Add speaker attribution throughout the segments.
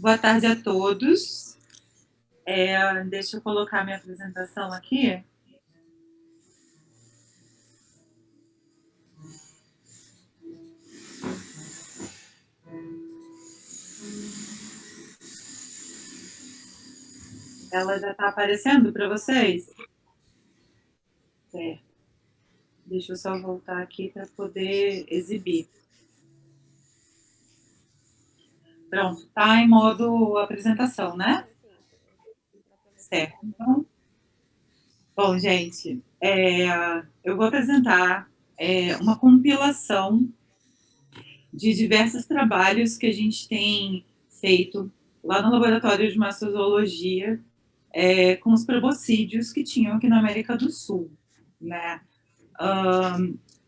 Speaker 1: Boa tarde a todos. Deixa eu colocar minha apresentação aqui. Ela já está aparecendo para vocês? Certo. Deixa eu só voltar aqui para poder exibir. Pronto, está em modo apresentação, né? Certo. Então, bom, gente, eu vou apresentar uma compilação de diversos trabalhos que a gente tem feito lá no Laboratório de Mastozoologia com os proboscídeos que tinham aqui na América do Sul, né?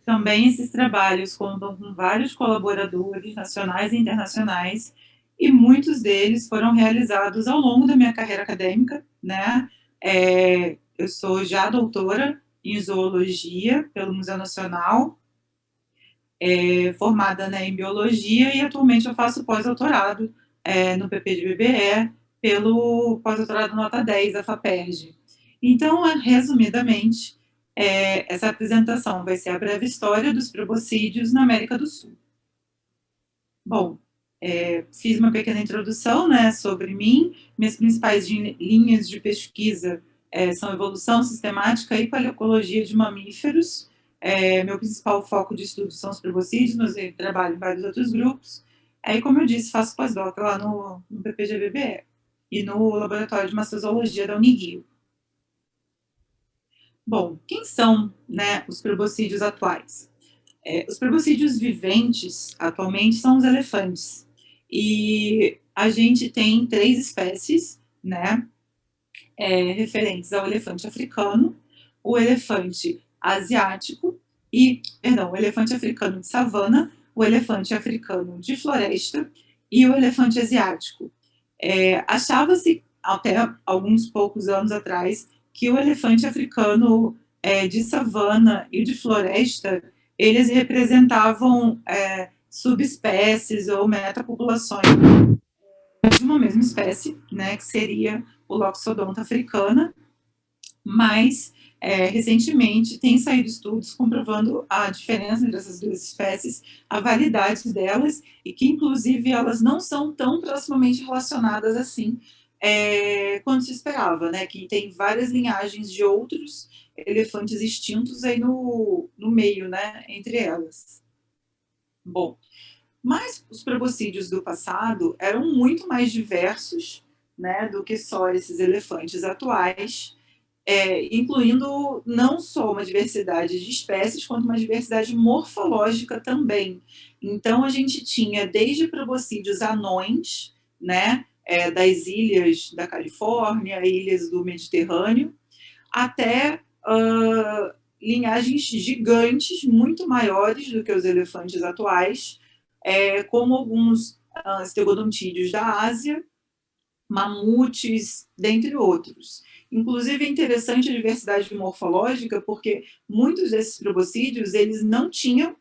Speaker 1: Também esses trabalhos contam com vários colaboradores nacionais e internacionais, e muitos deles foram realizados ao longo da minha carreira acadêmica, né? Eu sou já doutora em zoologia pelo Museu Nacional, formada, né, em biologia, e atualmente eu faço pós-doutorado no PPGBBE pelo pós-doutorado nota 10 da FAPERJ. Então, resumidamente, essa apresentação vai ser a breve história dos proboscídeos na América do Sul. Bom, fiz uma pequena introdução, né, sobre mim. Minhas principais linhas de pesquisa são evolução sistemática e paleoecologia de mamíferos. Meu principal foco de estudo são os proboscídeos, mas eu trabalho em vários outros grupos. E, como eu disse, faço pós-doc lá no PPGBBE e no Laboratório de Mastozoologia da Unirio. Bom, quem são, né, os proboscídeos atuais? Os proboscídeos viventes, atualmente, são os elefantes. E a gente tem 3 espécies, né, referentes ao elefante africano, o elefante asiático o elefante africano de savana, o elefante africano de floresta e o elefante asiático. Achava-se, até alguns poucos anos atrás, que o elefante africano de savana e de floresta, eles representavam subespécies ou metapopulações de uma mesma espécie, né, que seria o Loxodonta africana, mas recentemente tem saído estudos comprovando a diferença entre essas duas espécies, a validade delas, e que inclusive elas não são tão proximamente relacionadas assim quanto se esperava, né? Que tem várias linhagens de outros elefantes extintos aí no meio, né? Entre elas. Bom, mas os proboscídeos do passado eram muito mais diversos, né, do que só esses elefantes atuais, incluindo não só uma diversidade de espécies, quanto uma diversidade morfológica também. Então, a gente tinha desde proboscídeos anões, né, das ilhas da Califórnia, ilhas do Mediterrâneo, até linhagens gigantes, muito maiores do que os elefantes atuais, como alguns estegodontídeos da Ásia, mamutes, dentre outros. Inclusive, é interessante a diversidade morfológica, porque muitos desses proboscídeos, eles não tinham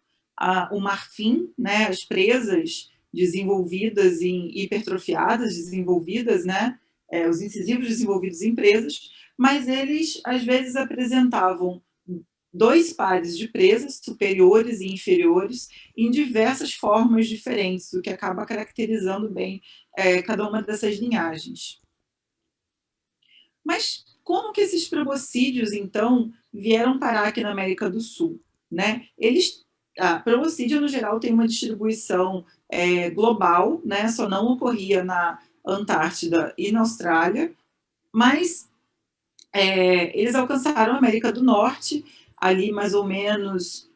Speaker 1: o marfim, né, as presas desenvolvidas em hipertrofiadas, desenvolvidas, né, os incisivos desenvolvidos em presas, mas eles, às vezes, apresentavam 2 pares de presas, superiores e inferiores, em diversas formas diferentes, o que acaba caracterizando bem cada uma dessas linhagens. Mas como que esses proboscídeos, então, vieram parar aqui na América do Sul? Né? Proboscídeo, no geral, tem uma distribuição global, né? Só não ocorria na Antártida e na Austrália, mas eles alcançaram a América do Norte, ali mais ou menos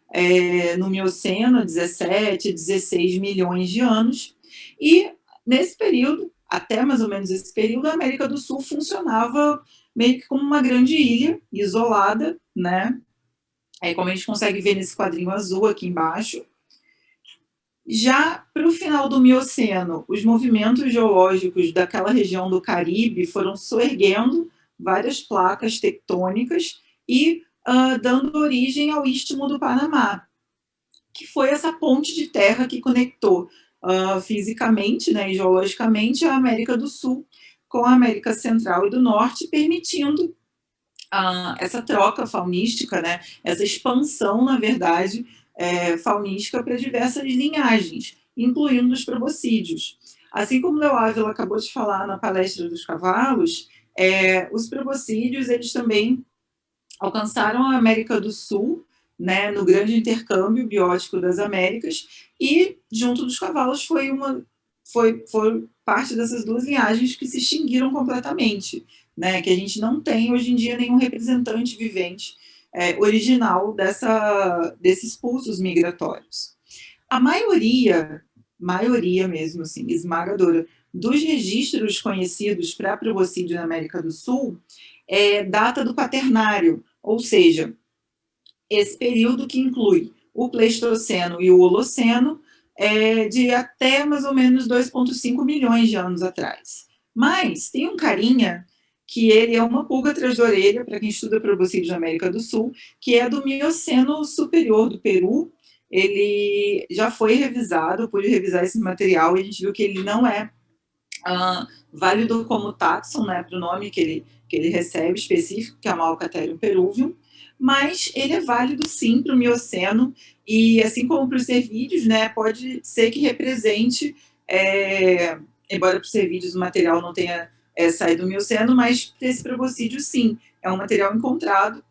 Speaker 1: no Mioceno, 17, 16 milhões de anos, e nesse período, até mais ou menos esse período, a América do Sul funcionava meio que como uma grande ilha, isolada, né? Como a gente consegue ver nesse quadrinho azul aqui embaixo. Já para o final do Mioceno, os movimentos geológicos daquela região do Caribe foram soerguendo várias placas tectônicas e dando origem ao Istmo do Panamá, que foi essa ponte de terra que conectou fisicamente, né, e geologicamente, a América do Sul com a América Central e do Norte, permitindo essa troca faunística, né, essa expansão, na verdade, faunística para diversas linhagens, incluindo os proboscídeos. Assim como o Leo Ávila acabou de falar na palestra dos cavalos, os proboscídeos eles também alcançaram a América do Sul, né, no grande intercâmbio biótico das Américas, e junto dos cavalos foi parte dessas duas linhagens que se extinguiram completamente, né, que a gente não tem hoje em dia nenhum representante vivente original desses pulsos migratórios. A maioria mesmo, assim, esmagadora, dos registros conhecidos para proboscídeo na América do Sul data do Quaternário, ou seja, esse período que inclui o Pleistoceno e o Holoceno, de até mais ou menos 2,5 milhões de anos atrás. Mas tem um carinha que ele é uma pulga atrás da orelha para quem estuda proboscídeos na América do Sul, que é do Mioceno superior do Peru. Ele já foi revisado, pude revisar esse material e a gente viu que ele não é válido como táxon, né, para o nome que ele recebe específico, que é Malcaterium peruvium, mas ele é válido sim para o Mioceno, e assim como para os cervídeos, né, pode ser que represente, embora para os cervídeos o material não tenha saído do Mioceno, mas para esse proboscídeo sim, é um material encontrado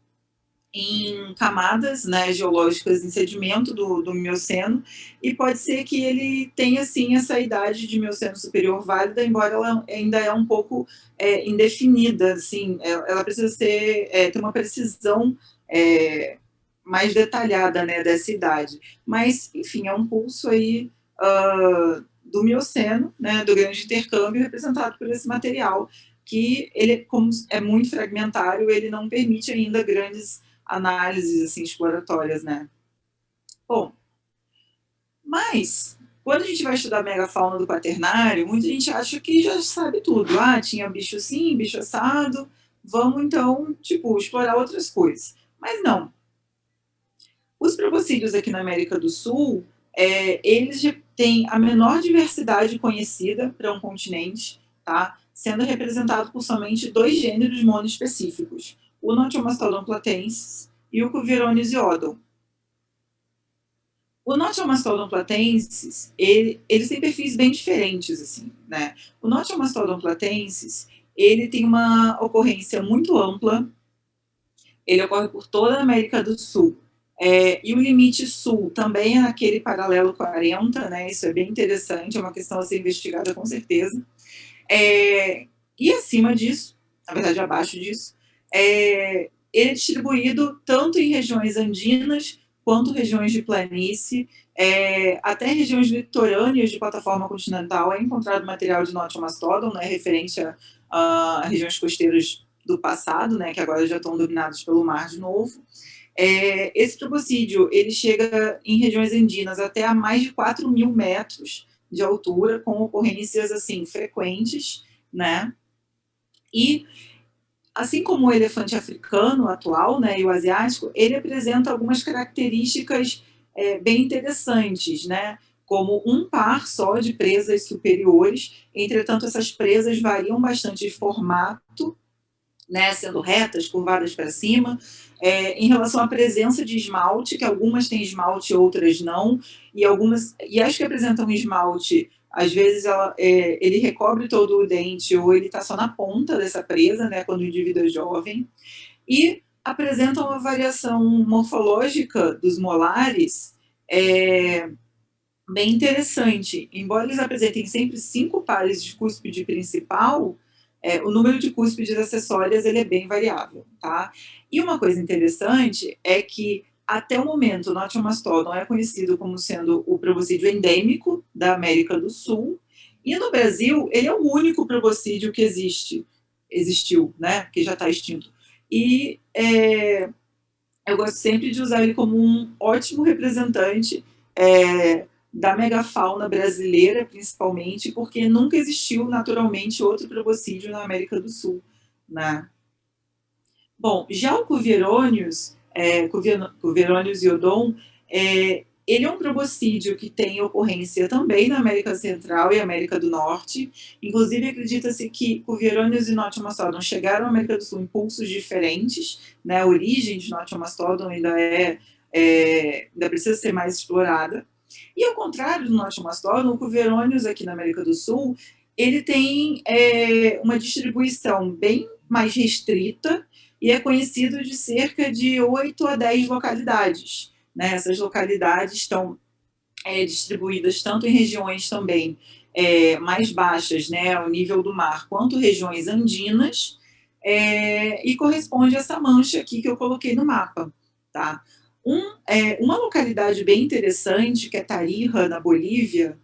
Speaker 1: em camadas, né, geológicas em sedimento do Mioceno, e pode ser que ele tenha sim essa idade de Mioceno superior válida, embora ela ainda é um pouco indefinida, assim, ela precisa ter uma precisão mais detalhada, né, dessa idade. Mas, enfim, é um pulso aí do Mioceno, né, do grande intercâmbio, representado por esse material, que ele, como é muito fragmentário, ele não permite ainda grandes análises assim, exploratórias, né? Bom, mas quando a gente vai estudar a megafauna do quaternário, muita gente acha que já sabe tudo. Ah, tinha bicho assim, bicho assado, vamos então, tipo, explorar outras coisas. Mas não. Os proboscídeos aqui na América do Sul, eles têm a menor diversidade conhecida para um continente, tá? Sendo representado por somente 2 gêneros monoespecíficos, o Nothiomastodon platensis e o Cuvirones iodon. O Nothiomastodon platensis, eles têm perfis bem diferentes, assim, né? O Nothiomastodon platensis, ele tem uma ocorrência muito ampla, ele ocorre por toda a América do Sul. E o limite sul também é naquele paralelo 40, né? Isso é bem interessante, é uma questão a ser investigada com certeza. E acima disso, na verdade abaixo disso, ele é distribuído tanto em regiões andinas quanto regiões de planície, até regiões litorâneas de plataforma continental é encontrado material de Nothiomastodon, né, referente a regiões costeiras do passado, né, que agora já estão dominadas pelo mar de novo. Esse proboscídeo ele chega em regiões andinas até a mais de 4 mil metros de altura, com ocorrências assim frequentes, né? E assim como o elefante africano atual, né, e o asiático, ele apresenta algumas características bem interessantes, né? Como um par só de presas superiores. Entretanto, essas presas variam bastante de formato, né, sendo retas, curvadas para cima, em relação à presença de esmalte, que algumas têm esmalte, outras não, e as que apresentam esmalte, às vezes ele recobre todo o dente ou ele está só na ponta dessa presa, né, quando o indivíduo é jovem, e apresentam uma variação morfológica dos molares bem interessante. Embora eles apresentem sempre 5 pares de cúspide principal, o número de cúspides acessórias ele é bem variável, tá? E uma coisa interessante é que até o momento o Nothiomastodon é conhecido como sendo o proboscídeo endêmico da América do Sul, e no Brasil ele é o único proboscídeo que existiu, né? Que já está extinto. E eu gosto sempre de usar ele como um ótimo representante da megafauna brasileira, principalmente, porque nunca existiu naturalmente outro proboscídeo na América do Sul, né? Bom, já o Cuvirones iodon, Ele é um proboscídeo que tem ocorrência também na América Central e América do Norte. Inclusive, acredita-se que Cuvieronius e Nothiomastodon chegaram à América do Sul em pulsos diferentes, né? A origem de Nothiomastodon ainda precisa ser mais explorada. E ao contrário do Nothiomastodon, o Cuvieronius aqui na América do Sul, ele tem uma distribuição bem mais restrita e é conhecido de cerca de 8 a 10 localidades. Né? Essas localidades estão distribuídas tanto em regiões também mais baixas, né, ao nível do mar, quanto regiões andinas, e corresponde a essa mancha aqui que eu coloquei no mapa. Tá? Uma localidade bem interessante, que é Tarija, na Bolívia,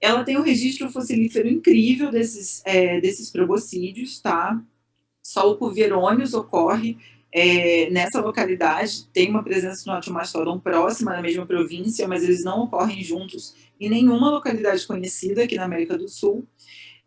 Speaker 1: ela tem um registro fossilífero incrível desses proboscídeos, tá? Só o Cuvieronius ocorre nessa localidade, tem uma presença do Nothiomastodon próxima na mesma província, mas eles não ocorrem juntos em nenhuma localidade conhecida aqui na América do Sul.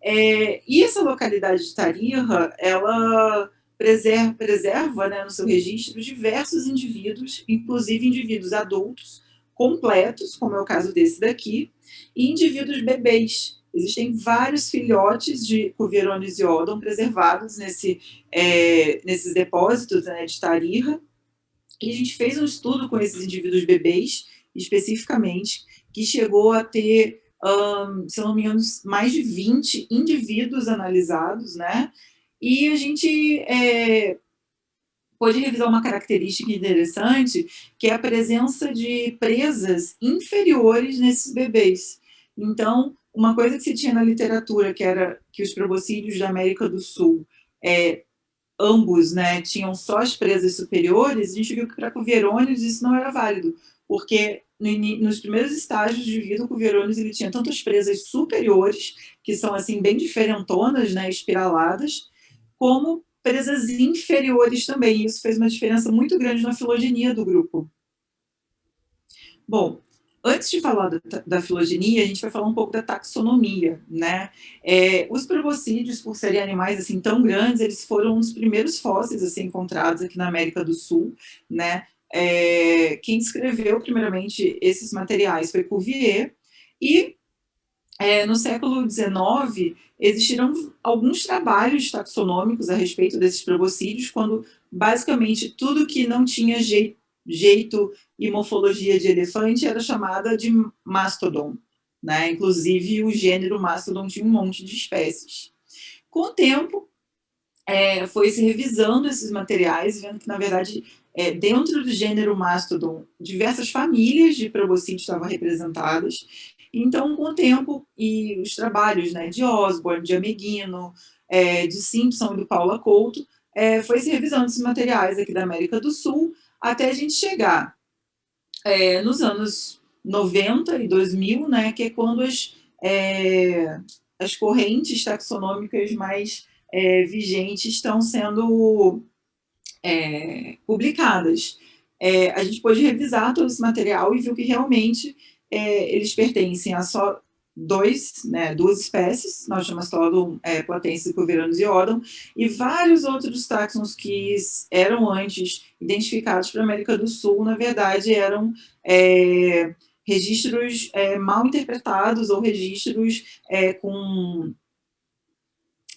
Speaker 1: E essa localidade de Tarija, ela preserva, né, no seu registro diversos indivíduos, inclusive indivíduos adultos, completos, como é o caso desse daqui, e indivíduos bebês. Existem vários filhotes de Cuvieronius iodon preservados nesses depósitos, né, de Tarija, e a gente fez um estudo com esses indivíduos bebês, especificamente, que chegou a ter, se não me engano, mais de 20 indivíduos analisados, né? E a gente pôde revisar uma característica interessante, que é a presença de presas inferiores nesses bebês. Então, uma coisa que se tinha na literatura, que era que os proboscídeos da América do Sul, ambos, né, tinham só as presas superiores, a gente viu que para Cuvieronius isso não era válido, porque nos primeiros estágios de vida, o Cuvieronius ele tinha tanto as presas superiores, que são assim bem diferentonas, né, espiraladas, como presas inferiores também. Isso fez uma diferença muito grande na filogenia do grupo. Bom, antes de falar da filogenia, a gente vai falar um pouco da taxonomia, né? Os proboscídeos, por serem animais assim tão grandes, eles foram os primeiros fósseis a ser encontrados aqui na América do Sul, né? Quem descreveu primeiramente esses materiais foi Cuvier, e no século XIX existiram alguns trabalhos taxonômicos a respeito desses proboscídeos, quando basicamente tudo que não tinha jeito e morfologia de elefante era chamada de mastodon, né? Inclusive o gênero mastodon tinha um monte de espécies. Com o tempo, foi se revisando esses materiais, vendo que na verdade dentro do gênero mastodon diversas famílias de proboscídeos estavam representadas. Então, com o tempo e os trabalhos, né, de Osborne, de Ameghino, de Simpson e do Paula Couto, foi se revisando esses materiais aqui da América do Sul, até a gente chegar nos anos 90 e 2000, né, que é quando as correntes taxonômicas mais vigentes estão sendo publicadas. A gente pôde revisar todo esse material e viu que realmente eles pertencem a só duas espécies, Nothiomastodon platensis e Cuvieronius iodon, e vários outros táxons que eram antes identificados para a América do Sul, na verdade, eram registros mal interpretados ou registros com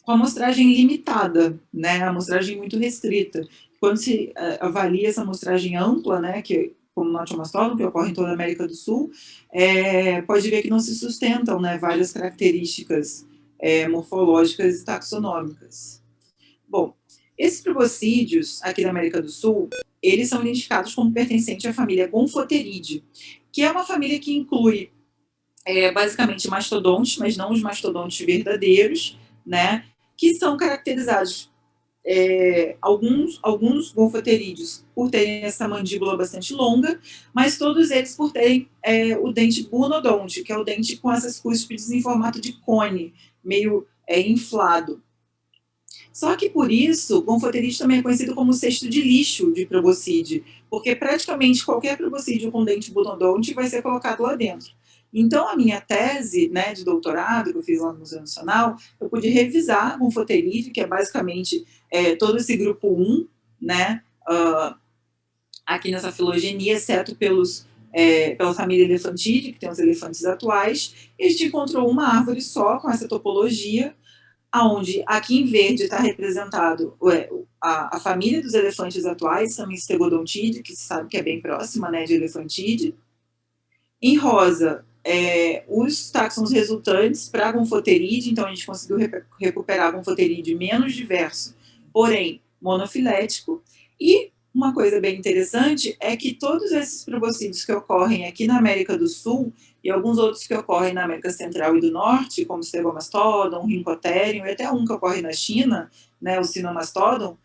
Speaker 1: amostragem limitada, né, a amostragem muito restrita. Quando se avalia essa amostragem ampla, né, que como Nothiomastodon, que ocorre em toda a América do Sul, pode ver que não se sustentam, né, várias características morfológicas e taxonômicas. Bom, esses proboscídeos aqui da América do Sul, eles são identificados como pertencentes à família Gomphotheridae, que é uma família que inclui basicamente mastodontes, mas não os mastodontes verdadeiros, né, que são caracterizados alguns gonfoterídeos por terem essa mandíbula bastante longa, mas todos eles por terem o dente bunodonte, que é o dente com essas cúspides em formato de cone, meio inflado. Só que por isso, o gonfoterídeo também é conhecido como cesto de lixo de proboscide, porque praticamente qualquer proboscídeo com dente bunodonte vai ser colocado lá dentro. Então, a minha tese, né, de doutorado, que eu fiz lá no Museu Nacional, eu pude revisar o gonfoterídeo, que é basicamente todo esse grupo 1, né, aqui nessa filogenia, exceto pelos pela família Elefantidae, que tem os elefantes atuais, e a gente encontrou uma árvore só com essa topologia, aonde aqui em verde está representado a família dos elefantes atuais, também Stegodontidae, que se sabe que é bem próxima, né, de Elefantidae. Em rosa, os táxons resultantes para a Gomphotheridae, então a gente conseguiu recuperar a Gomphotheridae menos diverso, porém monofilético. E uma coisa bem interessante é que todos esses proboscídeos que ocorrem aqui na América do Sul e alguns outros que ocorrem na América Central e do Norte, como o Stegomastodon, o Rhincotherium, e até um que ocorre na China, né, o Sinomastodon,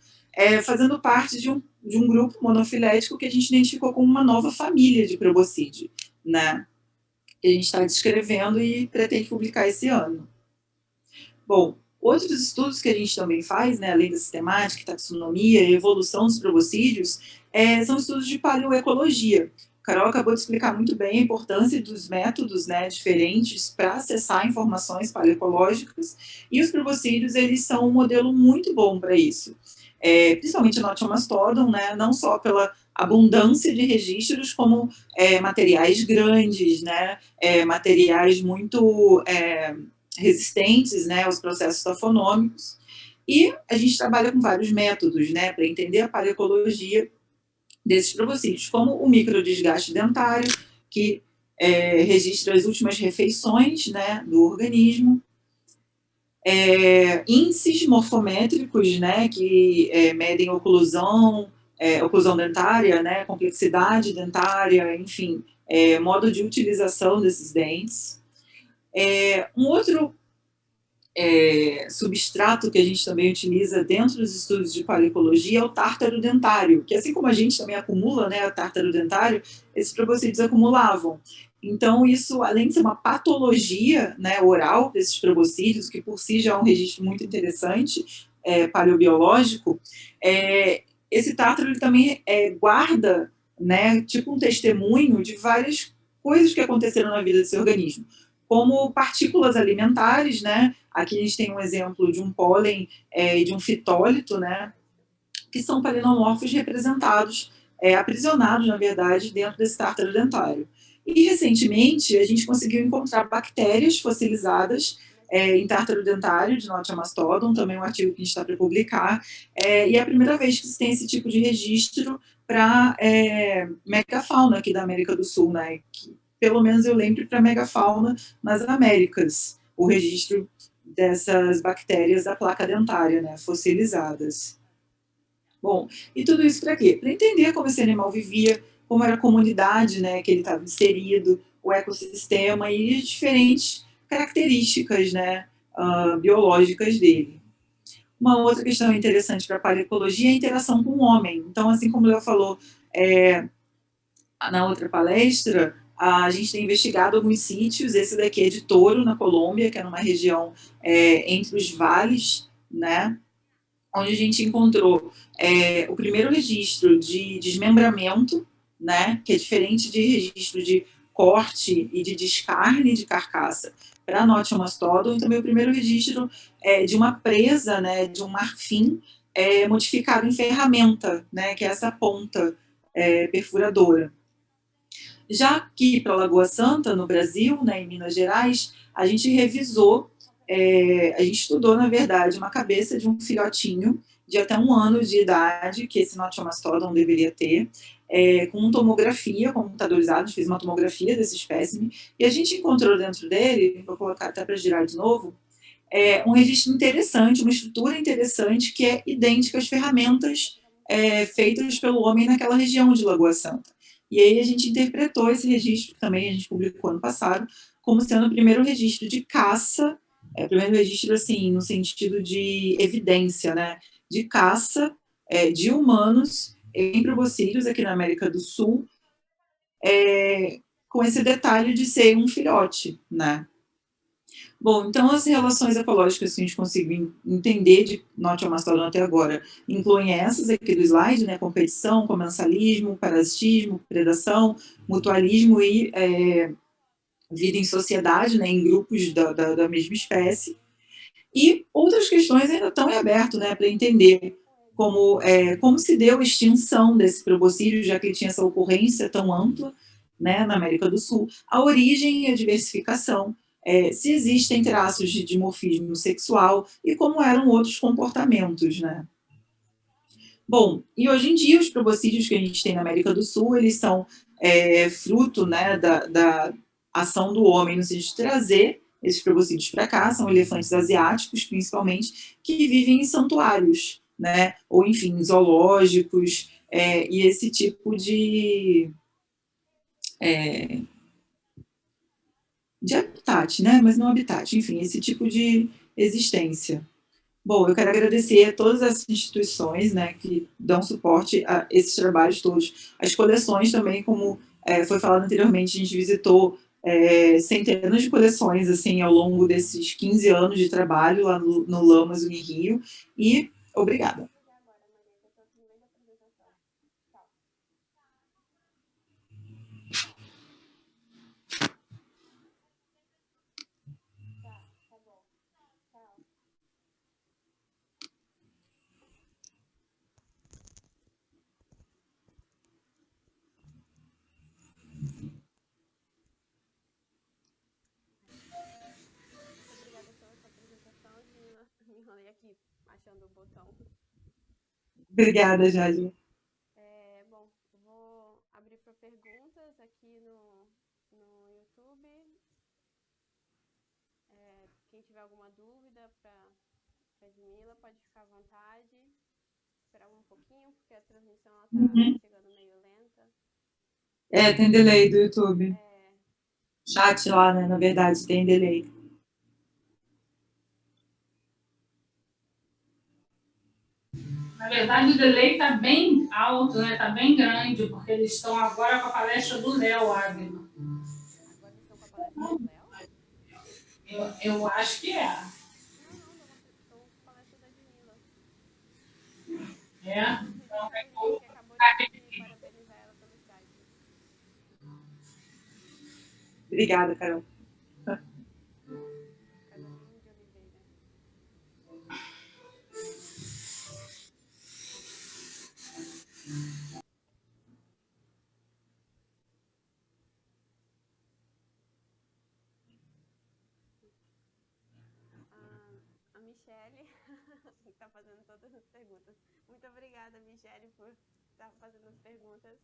Speaker 1: fazendo parte de um grupo monofilético que a gente identificou como uma nova família de proboscídeo, né, que a gente está descrevendo e pretende publicar esse ano. Bom, outros estudos que a gente também faz, né, além da sistemática, taxonomia e evolução dos proboscídeos, são estudos de paleoecologia. O Carol acabou de explicar muito bem a importância dos métodos, né, diferentes para acessar informações paleoecológicas, e os proboscídeos, eles são um modelo muito bom para isso. Principalmente o Nothiomastodon, né, não só pela abundância de registros, como materiais grandes, né, materiais muito resistentes, né, aos processos tafonômicos. E a gente trabalha com vários métodos, né, para entender a paleoecologia desses proboscídeos, como o microdesgaste dentário, que registra as últimas refeições, né, do organismo, índices morfométricos, né, que medem oclusão dentária, né, complexidade dentária, enfim, modo de utilização desses dentes. Um outro substrato que a gente também utiliza dentro dos estudos de paleoecologia é o tártaro dentário, que assim como a gente também acumula, né, o tártaro dentário, esses proboscídeos acumulavam. Então, isso, além de ser uma patologia, né, oral desses proboscídeos, que por si já é um registro muito interessante, paleobiológico, esse tártaro ele também guarda, né, tipo um testemunho de várias coisas que aconteceram na vida desse organismo, como partículas alimentares, né? Aqui a gente tem um exemplo de um pólen e de um fitólito, né? Que são palinomorfos representados, aprisionados, na verdade, dentro desse tártaro dentário. E, recentemente, a gente conseguiu encontrar bactérias fossilizadas em tártaro dentário de Nothiomastodon, também um artigo que a gente está para publicar, e é a primeira vez que se tem esse tipo de registro para megafauna aqui da América do Sul, né? Que, pelo menos eu lembro para megafauna nas Américas, o registro dessas bactérias da placa dentária, né, fossilizadas. Bom, e tudo isso para quê? Para entender como esse animal vivia, como era a comunidade, né, que ele estava inserido, o ecossistema e as diferentes características, né, biológicas dele. Uma outra questão interessante para a paleoecologia é a interação com o homem. Então, assim como o Léo falou na outra palestra, a gente tem investigado alguns sítios, esse daqui é de Toro, na Colômbia, que é numa região entre os vales, né, onde a gente encontrou o primeiro registro de desmembramento, né, que é diferente de registro de corte e de descarne de carcaça para Nothiomastodon, e também o primeiro registro de uma presa, né, de um marfim modificado em ferramenta, né, que é essa ponta perfuradora. Já aqui para Lagoa Santa, no Brasil, né, em Minas Gerais, a gente revisou, a gente estudou, na verdade, uma cabeça de um filhotinho de até 1 ano de idade, que esse Nothiomastodon deveria ter, com tomografia computadorizada, a gente fez uma tomografia desse espécime, e a gente encontrou dentro dele, vou colocar até para girar de novo, um registro interessante, uma estrutura interessante, que é idêntica às ferramentas feitas pelo homem naquela região de Lagoa Santa. E aí a gente interpretou esse registro, que também a gente publicou ano passado, como sendo o primeiro registro de caça, primeiro registro, assim, no sentido de evidência, né, de caça de humanos em proboscídeos aqui na América do Sul, com esse detalhe de ser um filhote, né. Bom, então as relações ecológicas que a gente conseguiu entender de Nothiomastodon até agora incluem essas aqui do slide, né, competição, comensalismo, parasitismo, predação, mutualismo e vida em sociedade, né, em grupos da mesma espécie. E outras questões ainda estão em aberto, né, para entender como se deu a extinção desse proboscídeo, já que ele tinha essa ocorrência tão ampla, né, na América do Sul, a origem e a diversificação, se existem traços de dimorfismo sexual e como eram outros comportamentos, né? Bom, e hoje em dia os proboscídeos que a gente tem na América do Sul, eles são fruto, né, da ação do homem no sentido de trazer esses proboscídeos para cá, são elefantes asiáticos, principalmente, que vivem em santuários, né, ou enfim, zoológicos, e esse tipo de habitat, né, mas não habitat, enfim, esse tipo de existência. Bom, eu quero agradecer a todas as instituições, né, que dão suporte a esses trabalhos todos. As coleções também, como foi falado anteriormente, a gente visitou centenas de coleções assim, ao longo desses 15 anos de trabalho lá no Lamas Unirio. E obrigada.
Speaker 2: Obrigada pela sua apresentação, Jamila. Me enrolei aqui achando o botão.
Speaker 1: Obrigada, Jade.
Speaker 2: Bom, vou abrir para perguntas aqui no YouTube. Quem tiver alguma dúvida para a Jamila, pode ficar à vontade. Esperar um pouquinho, porque a transmissão está chegando meio lenta.
Speaker 1: Tem delay do YouTube. Chat lá, né, na verdade, tem delay.
Speaker 3: Na verdade, o delay está bem alto, né? Está bem grande, porque eles estão agora com a palestra do Léo Ávila.
Speaker 2: Agora eles estão com a palestra do Léo?
Speaker 3: Eu acho que é.
Speaker 2: Não, estão com a palestra da Jamila.
Speaker 3: É?
Speaker 2: Então, o link acabou de parabenizar ela pelo site.
Speaker 1: Obrigada, Carol.
Speaker 2: Caroline de Oliveira. A Michele está fazendo todas as perguntas. Muito obrigada, Michele, por estar fazendo as perguntas.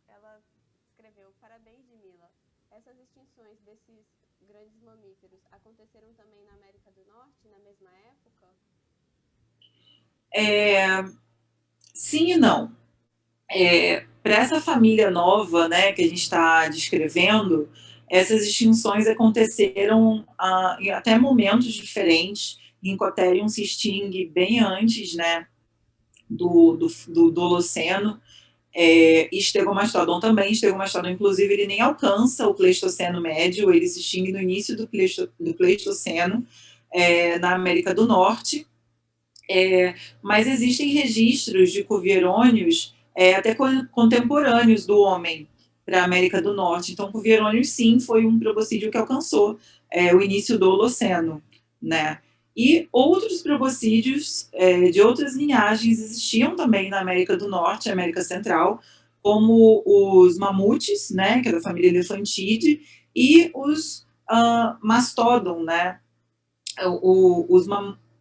Speaker 2: Ela escreveu: parabéns, Jamila. Essas extinções desses grandes mamíferos aconteceram também na América do Norte, na mesma época?
Speaker 1: Sim e não. Para essa família nova, né, que a gente está descrevendo, essas extinções aconteceram em até momentos diferentes. Encotherium se extingue bem antes, né, do Holoceno. Stegomastodon também. Stegomastodon, inclusive, ele nem alcança o Pleistoceno médio, ele se extingue no início do Pleistoceno, na América do Norte. Mas existem registros de cuvierônios até contemporâneos do homem para a América do Norte. Então, cuvierônios, sim, foi um proboscídeo que alcançou o início do Holoceno, né? E outros proboscídeos de outras linhagens existiam também na América do Norte, América Central, como os mamutes, né, que é da família Elefantidae, e os mastodon, né? Os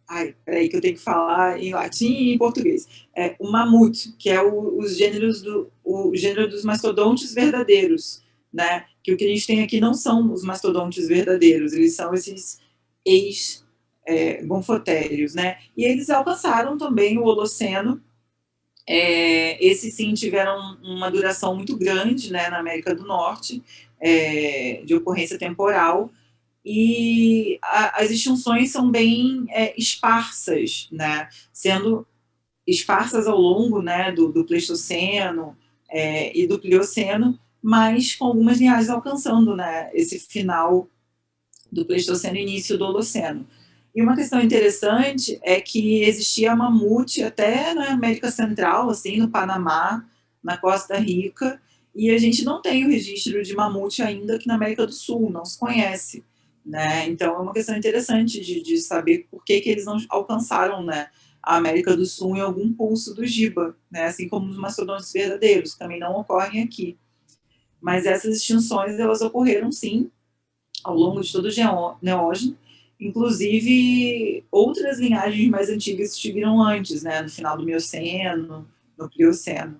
Speaker 1: Ai, peraí, que eu tenho que falar em latim e em português. O mamute, que é o gênero dos mastodontes verdadeiros, né? Que o que a gente tem aqui não são os mastodontes verdadeiros, eles são esses gonfotérios, né? E eles alcançaram também o Holoceno. Esses sim tiveram uma duração muito grande, né, na América do Norte, de ocorrência temporal. E as extinções são bem esparsas, né? Sendo esparsas ao longo, né, do Pleistoceno e do Plioceno, mas com algumas linhagens alcançando, né, esse final do Pleistoceno e início do Holoceno. E uma questão interessante é que existia mamute até na América Central, assim, no Panamá, na Costa Rica, e a gente não tem o registro de mamute ainda aqui na América do Sul, não se conhece. Né? Então é uma questão interessante de saber por que eles não alcançaram, né, a América do Sul em algum pulso do Giba, né? Assim como os mastodontes verdadeiros, que também não ocorrem aqui. Mas essas extinções, elas ocorreram, sim, ao longo de todo o Neógeno. Inclusive, outras linhagens mais antigas extinguiram antes, né? No final do Mioceno, no Plioceno.